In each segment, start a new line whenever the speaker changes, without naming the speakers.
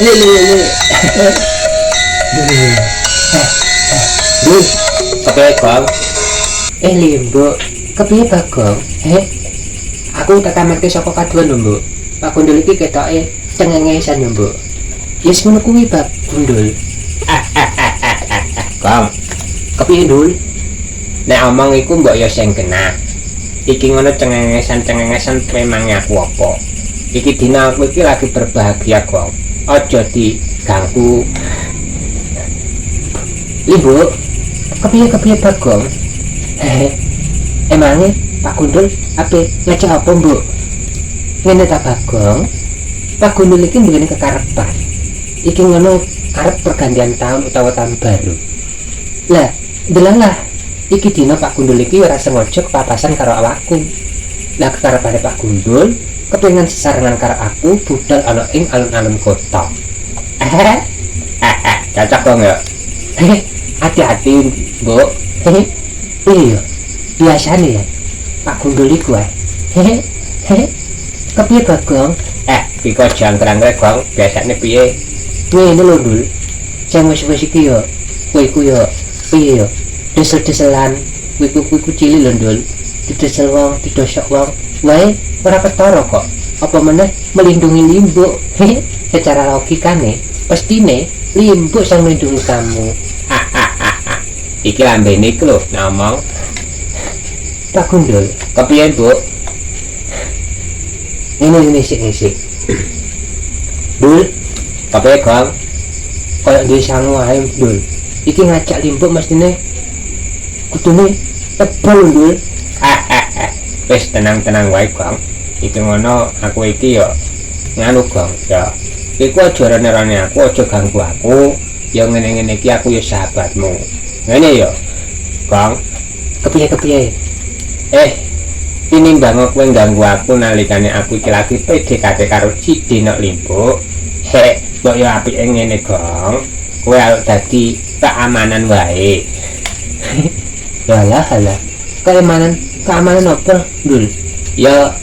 Lele. Dul, kepiye Gong?
Mbok, kepiye Bagong? Aku tak tamatke saka kaduan lho, Mbok. Pak Gundul iki ketoke cengengesan lho, Mbok. Yes ngono kuwi, Pak Gundul.
Gong,
Kepiye, Dul?
nek omong iku mbok ya sing kena. Iki ngono cengengesan memangnya aku apa? Iki dina aku iki lagi berbahagia, Gong. Aja diganggu.
Mbok, kepiye Bagong? Emangnya Pak Gundul ape ngecek apa, Mbok? Ngene ta Bagong? Pak Gundul iki duweni kekarepan. Iki ngono arep pergantian tahun utawa tahun baru. Lah, delalah iki dina Pak Gundul iki ora sengaja kepapasan karo awakku. Lah kekarepane Pak Gundul kepengin sesarengan karo aku budal ana ing alun-alun kota.
Cocok Gong ya.
Hati-hati, Mbok. Iya, biasane ya Pak Gundul iku kepiye Bagong?
Iko jangkrang-krang Gong, biasane piye?
Ngene lho, Dul. Sing wis-wis iki ya, kowe iku ya piye ya? Desel-deselan, kuwi cilik lho, Dul. Didesel wong, didosok wong. Wae ora ketara kok. Apa meneh melindungi limbuk. Secara logikane, pestine limbuk sing melindungi kamu.
Iki lambene iku lho ngomong.
Pak Gundul,
Kepiye, Bu?
ini sik. Dul,
Kepiye, Gong?
koyo duwe sangu ae, Dul. Iki ngajak limbuk mestine kudune tebal, Dul.
Wis tenang-tenang wae, Gong. Iki ngono aku iki ya nganu, Gong. Ya. Iku aja rene-rene aku, aja ganggu aku. Ya ngene-ngene iki aku ya sahabatmu. Ngene ya. Gong,
Kepiye?
tinimbang kowe ganggu aku nalikane aku iki lagi PDKT karo Cidinok Limbuk. Kok ya apike ngene, Gong. Kowe arep dadi keamanan wae.
Halah. Keamanan apa, Dul?
Ya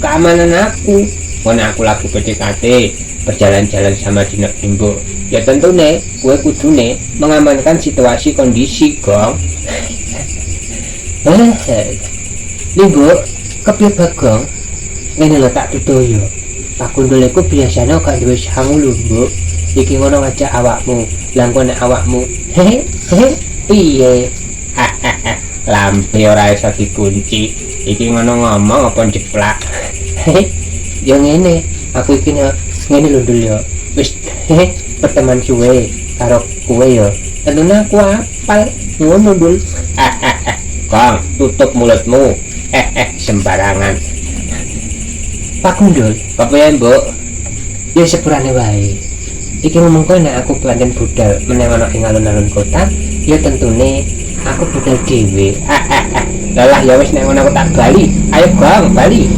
keamanan aku. Mun aku lagi PDKT berjalan-jalan sama Dinok Limbuk. Ya tentunya kowe kudune mengamankan situasi kondisi, Gong.
Limbuk, kepiye Bagong? Ngene lho tak tutoyo. Pak Gundul iku biasane gak duwe sangu lho, Mbok. Iki ngono ngajak awakmu. Lah kok nek awakmu piye?
Lambe ora iso dikunci. Iki ngono ngomong apa jeplak?
Ya ngene, aku iki ngene lho Dul ya. Wis berteman suwe karo kowe ya. Tentunya aku apal ngono, Dul.
Gong, tutup mulutmu. Sembarangan.
Pak Gundul,
Kepiye, Mbok?
ya sepurane wae. Iki ngomong kowe nek aku pancen budal meneng ana ing alun-alun kota, ya tentune aku budal dhewe.
Lah ya wis nek ngono aku tak bali. Ayo, Gong, bali.